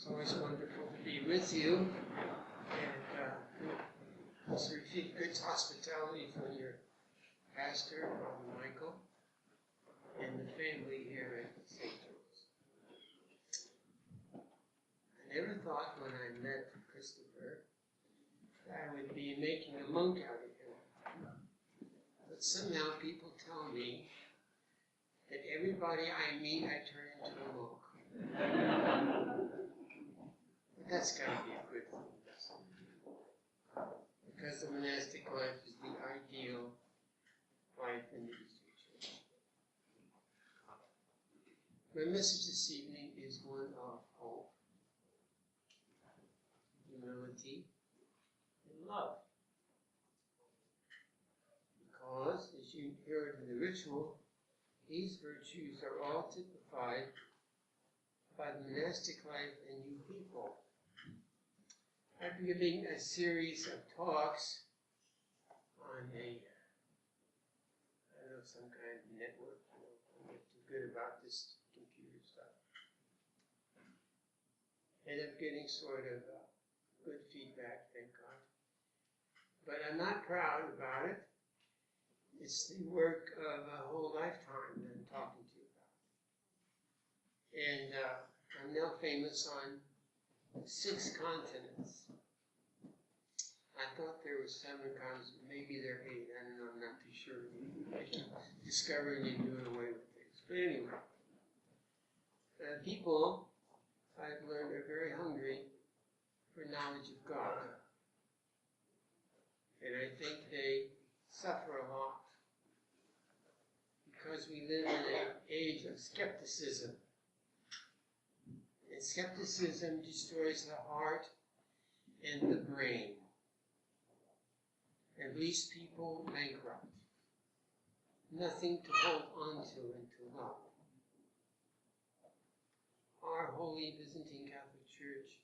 It's always wonderful to be with you, and also receive good hospitality from your pastor, Father Michael, and the family here at St. John's. I never thought when I met Christopher that I would be making a monk out of him. But somehow people tell me that everybody I meet I turn into a monk. That's got to be a good thing. Because the monastic life is the ideal life in the Eastern Church. My message this evening is one of hope, humility, and love. Because, as you heard in the ritual, these virtues are all typified by the monastic life and you people. I'm giving a series of talks on some kind of network. I'm not too good about this computer stuff. And I'm getting sort of good feedback, thank God. But I'm not proud about it. It's the work of a whole lifetime that I'm talking to you about. And I'm now famous on 6 continents. I thought there were 7 continents, maybe there are 8. I don't know, I'm not too sure. I keep discovering and doing away with things. But anyway, people, I've learned, are very hungry for knowledge of God. And I think they suffer a lot because we live in an age of skepticism. And skepticism destroys the heart and the brain. It leaves people bankrupt. Nothing to hold on to and to love. Our holy Byzantine Catholic Church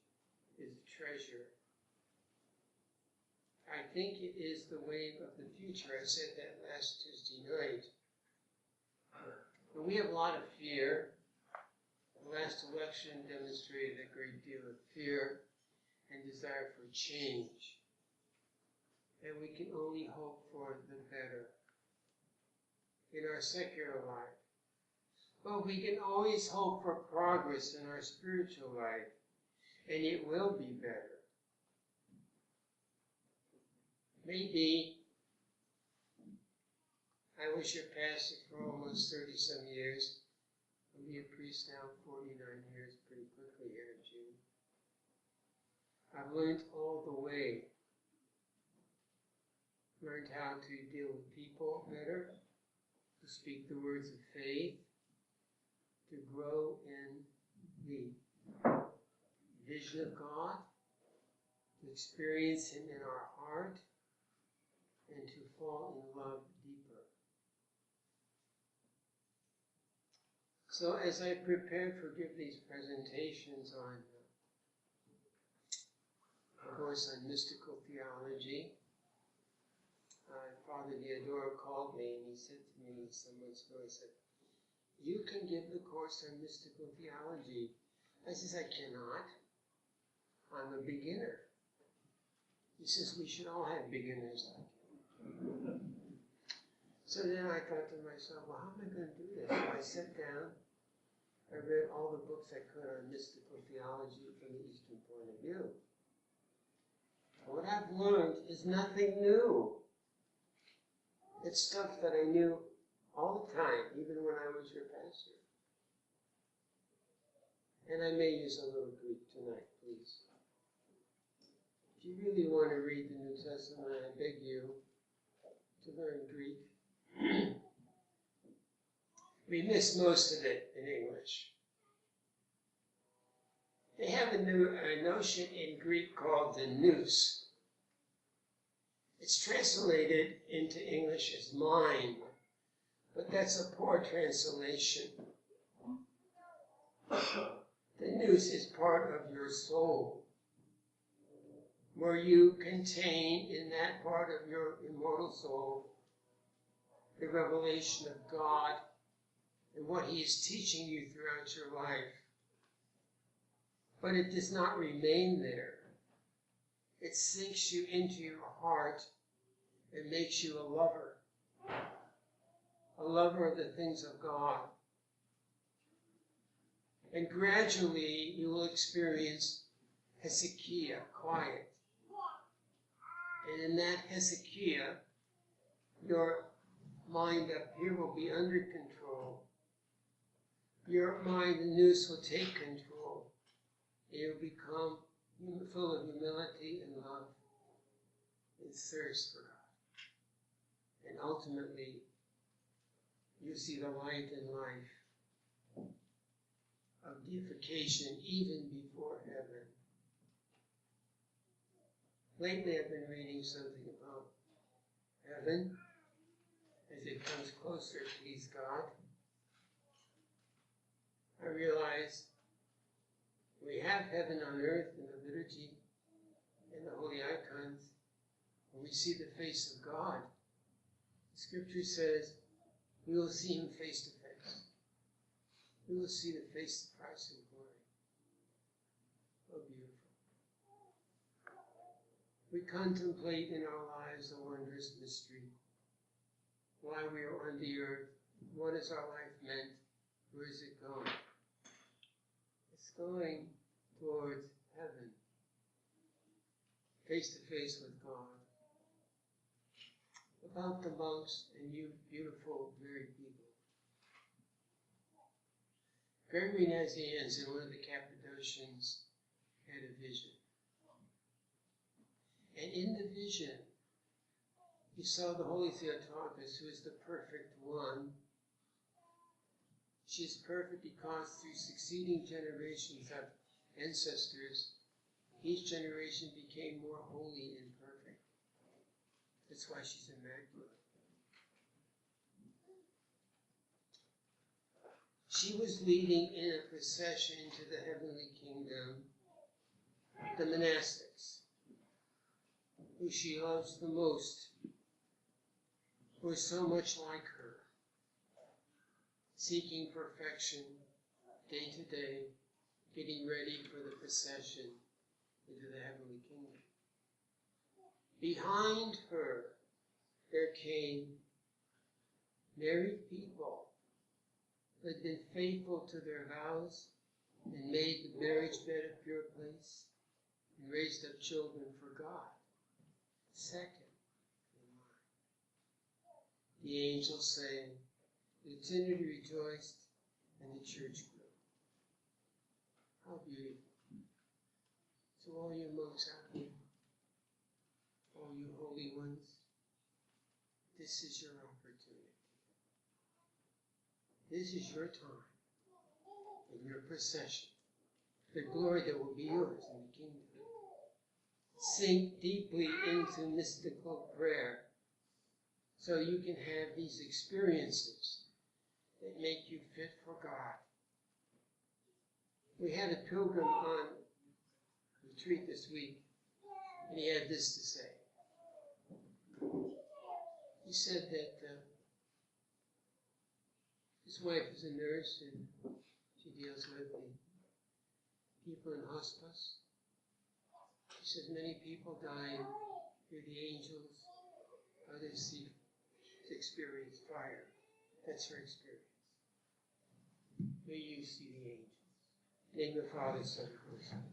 is a treasure. I think it is the wave of the future. I said that last Tuesday night. But we have a lot of fear. The last election demonstrated a great deal of fear and desire for change. And we can only hope for the better in our secular life. But we can always hope for progress in our spiritual life, and it will be better. Maybe I was your pastor for almost 30-some years. I'll be a priest now 49 years, pretty quickly here in June. I've learned all the way. Learned how to deal with people better, to speak the words of faith, to grow in the vision of God, to experience Him in our heart, and to fall in love deeper. So as I prepared for these presentations on a course on mystical theology, Father Theodore called me and he said to me some months ago, he said, "You can give the course on mystical theology." I says, "I cannot. I'm a beginner." He says, "We should all have beginners like you." So then I thought to myself, well, how am I going to do this? So I sat down, I read all the books I could on mystical theology from the Eastern point of view. What I've learned is nothing new. It's stuff that I knew all the time, even when I was your pastor. And I may use a little Greek tonight, please. If you really want to read the New Testament, I beg you to learn Greek. We miss most of it in English. They have a notion in Greek called the nous. It's translated into English as mind, but that's a poor translation. The nous is part of your soul, where you contain in that part of your immortal soul the revelation of God and what He is teaching you throughout your life. But it does not remain there. It sinks you into your heart and makes you a lover of the things of God. And gradually you will experience Hezekiah, quiet. And in that Hezekiah, your mind up here will be under control. Your mind, the nous, will take control. It will become full of humility and love and thirst for God. And ultimately, you see the light and life of deification even before heaven. Lately I've been reading something about heaven as it comes closer to please God. I realize we have heaven on earth in the liturgy and the holy icons, when we see the face of God. The scripture says we will see him face to face. We will see the face of Christ in glory. Oh, beautiful. We contemplate in our lives the wondrous mystery. Why we are on the earth. What is our life meant? Where is it going? It's going towards heaven. Face to face with God. About the monks and you beautiful married people. Gregory Nazianzen, one of the Cappadocians, had a vision. And in the vision, he saw the Holy Theotokos, who is the perfect one. She is perfect because through succeeding generations of ancestors, each generation became more holy and perfect. That's why she's immaculate. She was leading in a procession to the heavenly kingdom the monastics, who she loves the most, who are so much like her, seeking perfection day to day, getting ready for the procession into the heavenly kingdom. Behind her, there came married people who had been faithful to their vows and made the marriage bed a pure place and raised up children for God. Second in line. The angels sang, the Trinity rejoiced, and the church grew. How beautiful. To all you monks out there, all you holy ones, this is your opportunity. This is your time and your procession, the glory that will be yours in the kingdom. Sink deeply into mystical prayer so you can have these experiences that make you fit for God. We had a pilgrim on retreat this week, and he had this to say. He said that his wife is a nurse and she deals with the people in hospice. He says many people die and hear the angels, others experience fire. That's her experience. May you see the angels. In the name of the Father, Son, and Holy Spirit.